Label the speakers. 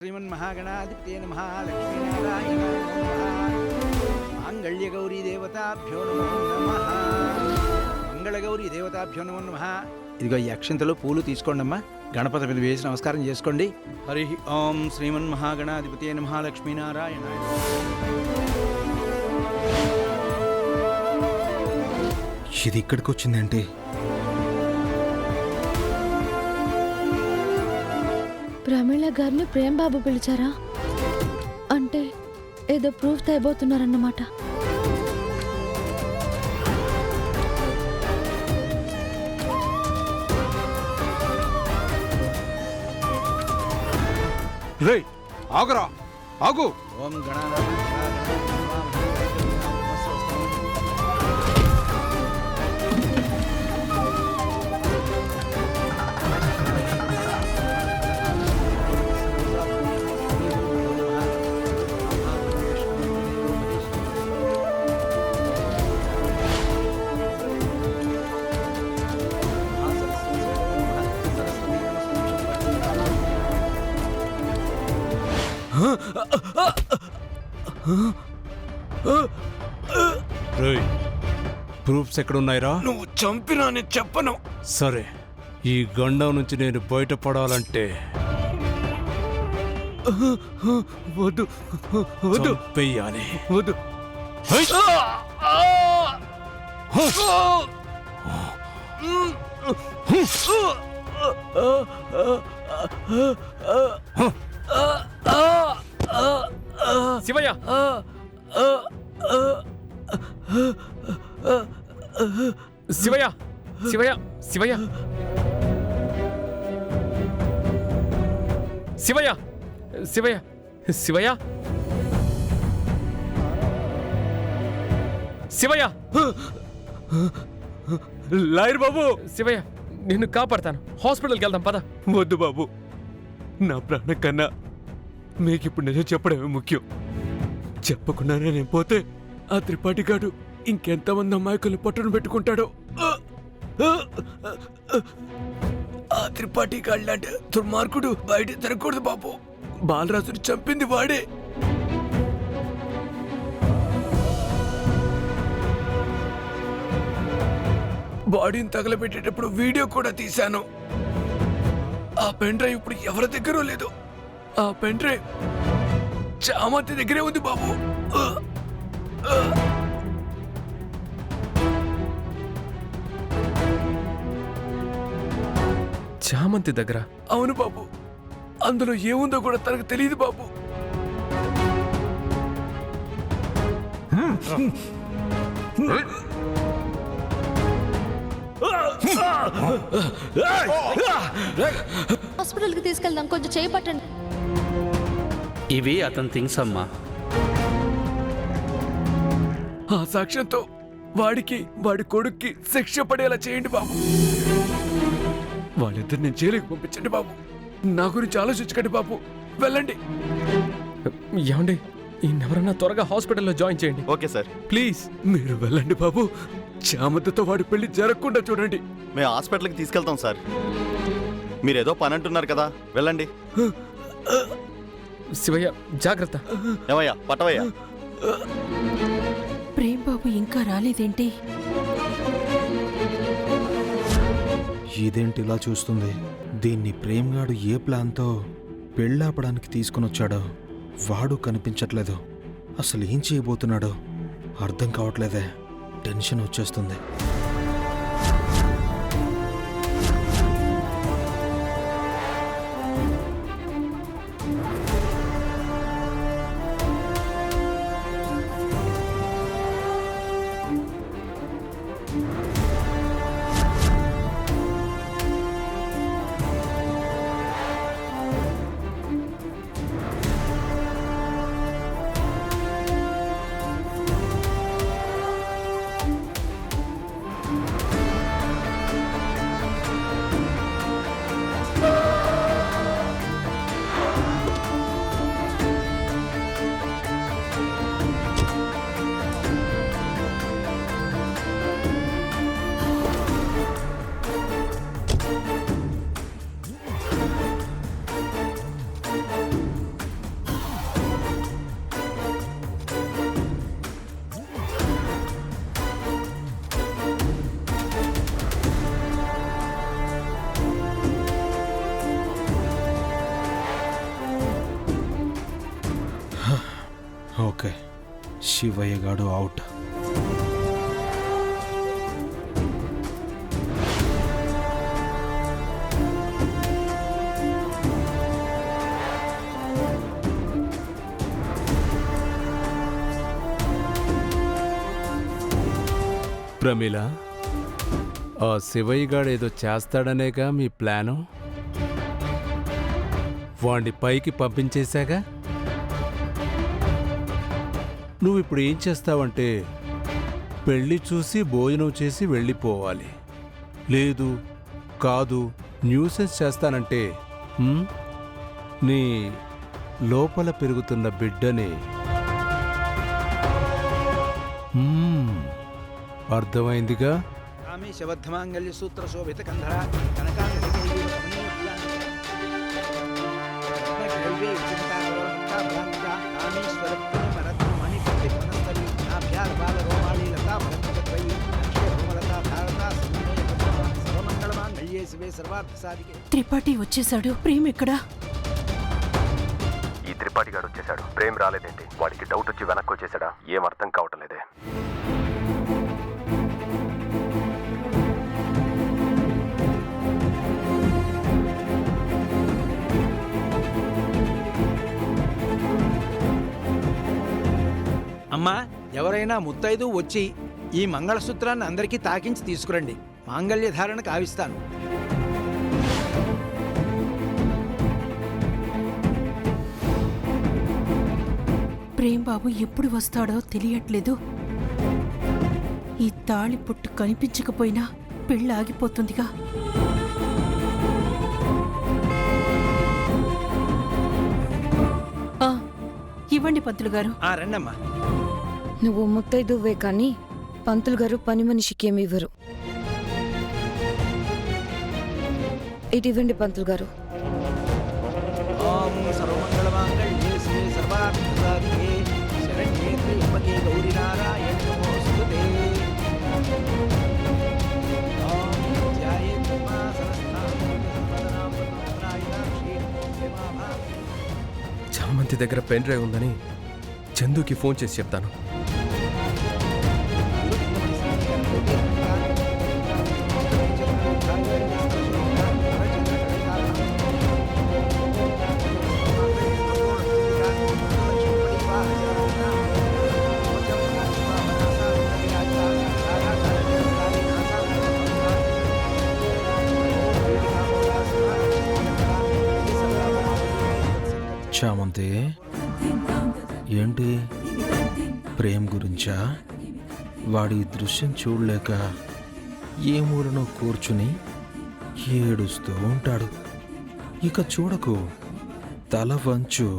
Speaker 1: श्रीमन्महागणाधिपतये नमः लक्ष्मीनारायणाय नमः माङ्गल्यगौरी देवताभ्यो नमो नमः మంగళగౌరీ దేవతాభ్యో నమో నమః. ఇదిగో ఈ అక్షంతలు పూలు తీసుకోండమ్మా. గణపతి మీద వేసి నమస్కారం చేసుకోండి. హరి ఓం శ్రీమన్మహాగణాధిపతये నమః లక్ష్మీనారాయణాయ.
Speaker 2: ఇది ఇక్కడికి వచ్చిందంటే
Speaker 3: ప్రమీళ గారిని ప్రేమ్ బాబు పిలిచారా? అంటే ఏదో ప్రూఫ్ తేబోతున్నారన్నమాట.
Speaker 2: రేయ్ ఆగురా, ఆగు.
Speaker 1: ఓం గణానాథ
Speaker 4: ప్రూఫ్స్ ఎక్కడున్నాయిరా?
Speaker 2: నువ్వు చంపినా నేను చెప్పను.
Speaker 4: సరే, ఈ గండం నుంచి నేను బయటపడాలంటే
Speaker 2: వద్దు వద్దు
Speaker 4: వెయ్యాలి.
Speaker 2: వద్దు.
Speaker 5: శివయ్య, శివయ్య, శివయ్య, శివయ్య, శివయ్య, శివయ్య, శివయ్య, శివయ్య,
Speaker 2: లాయర్ బాబు,
Speaker 5: శివయ్య, నిన్ను కాపాడతాను. హాస్పిటల్కి వెళ్దాం పద.
Speaker 2: వద్దు బాబు. నా ప్రాణం కన్నా మీకు ఇప్పుడు నిజం చెప్పడమే ముఖ్యం. చెప్పకుండానే నేను పోతే ఆ త్రిపాఠి గాడు ఇంకెంతమంది అమాయకులు పట్టును పెట్టుకుంటాడో. ఆ త్రిపాఠి గాడు లాంటి దుర్మార్గుడు బయట తిరగకూడదు బాబు. బాలరాజుని చంపింది వాడే. బాడీని తగలబెట్టేటప్పుడు వీడియో కూడా తీశాను. ఆ పెన్ డ్రైవ్ ఇప్పుడు ఎవరి దగ్గర లేదు. ఆ పెన్ డ్రైవ్ చామంతి దగ్గరే ఉంది బాబు.
Speaker 5: చామంతి దగ్గర?
Speaker 2: అవును బాబు. అందులో ఏముందో కూడా తనకు తెలియదు బాబు.
Speaker 3: హాస్పిటల్కి తీసుకెళ్దాం, కొంచెం చేపట్టండి.
Speaker 6: ఇవి అతని థింగ్స్ అమ్మా.
Speaker 2: ఆ సాక్ష్యంతో వాడికి వాడి కొడుక్కి శిక్ష పడేలా చేయండి బాబు. వాళ్ళిద్దరు నేను జైలుకి పంపించండి బాబు. నా గురించి ఆలోచించకండి బాబు. వెళ్ళండి.
Speaker 5: ఏమండి, ఈయనెవరన్నా త్వరగా హాస్పిటల్లో జాయిన్ చేయండి.
Speaker 7: Okay sir.
Speaker 5: ప్లీజ్
Speaker 2: మీరు వెళ్ళండి బాబు. చామంతితో వాడి పెళ్లి జరగకుండా చూడండి.
Speaker 7: మేము హాస్పిటల్కి తీసుకెళ్తాం సార్. మీరేదో పని అంటున్నారు కదా, వెళ్ళండి.
Speaker 5: శివయ్య, జాగ్రత్త.
Speaker 7: ఏమయ్యా, పట్టవయ్యా.
Speaker 8: ప్రేమ్ బాబు ఇంకా రాలేదేంటి?
Speaker 2: ఇదేంటి ఇలా చూస్తుంది? దీన్ని ప్రేమ్గాడు ఏ ప్లాన్తో పెళ్ళాపడానికి తీసుకుని వచ్చాడో వాడు కనిపించట్లేదు. అసలు ఏం చేయబోతున్నాడో అర్థం కావట్లేదే. టెన్షన్ వచ్చేస్తుంది. ఓకే, శివయ్య గాడు అవుట్.
Speaker 4: ప్రమీల, ఆ శివయ్య గాడు ఏదో చేస్తాడనేగా మీ ప్లాను? వాణ్ణి పైకి పంపించేశాగా. నువ్వు ఇప్పుడు ఏం చేస్తావంటే పెళ్ళి చూసి భోజనం చేసి వెళ్ళిపోవాలి. లేదు కాదు న్యూసెన్స్ చేస్తానంటే నీ లోపల పెరుగుతున్న బిడ్డని అర్థమైందిగా.
Speaker 1: శబద్ధమాంగళ్య సూత్ర శోభిత కంధర
Speaker 8: త్రిపాఠి వచ్చేసాడు. ప్రేమ్ ఎక్కడా?
Speaker 9: ఈ త్రిపాఠి గారు వచ్చేసాడు. ప్రేమ్ రాలేదేంటి? వాడికి డౌట్ వచ్చి వెనక్కి వచ్చేసాడా? ఏం అర్థం కావటం లేదే.
Speaker 1: అమ్మా, ఎవరైనా ముత్తైదు వచ్చి ఈ మంగళసూత్రాన్ని అందరికీ తాకించి తీసుకురండి. మాంగళ్య ధారణకు ఆవిస్తాను.
Speaker 8: ప్రేమ్ బాబు ఎప్పుడు వస్తాడో తెలియట్లేదు. ఈ తాళి పుట్టు కనిపించకపోయినా పెళ్ళి ఆగిపోతుందిగా. ఇవ్వండి పంతులు గారు.
Speaker 1: రండమ్మా.
Speaker 3: నువ్వు ముత్తైదువే కానీ పంతులు గారు పని మనిషికి ఏమి ఇవ్వరు. ఇటు ఇవ్వండి పంతులు గారు.
Speaker 1: ఓం సర్వమంగళమాంగళ్యే శివే సర్వార్థసాధికే శరణ్యే త్ర్యంబకే గౌరీ నారాయణి నమోస్తుతే. ఓం ధ్యాయేత్ ఉమాసనస్థాం సర్వదనాం సర్వత్రాయినాక్షి క్షేమాభామి.
Speaker 5: చామంతి దగ్గర పెన్ డ్రైవ్ ఉందని చందుకి ఫోన్ చేసి చెప్తాను.
Speaker 2: చామంతి, ఏంటి ప్రేమ్ గురించా? వాడి దృశ్యం చూడలేక ఏ మూలనో కూర్చుని ఏడుస్తూ ఉంటాడు. ఇక చూడకు, తల వంచు.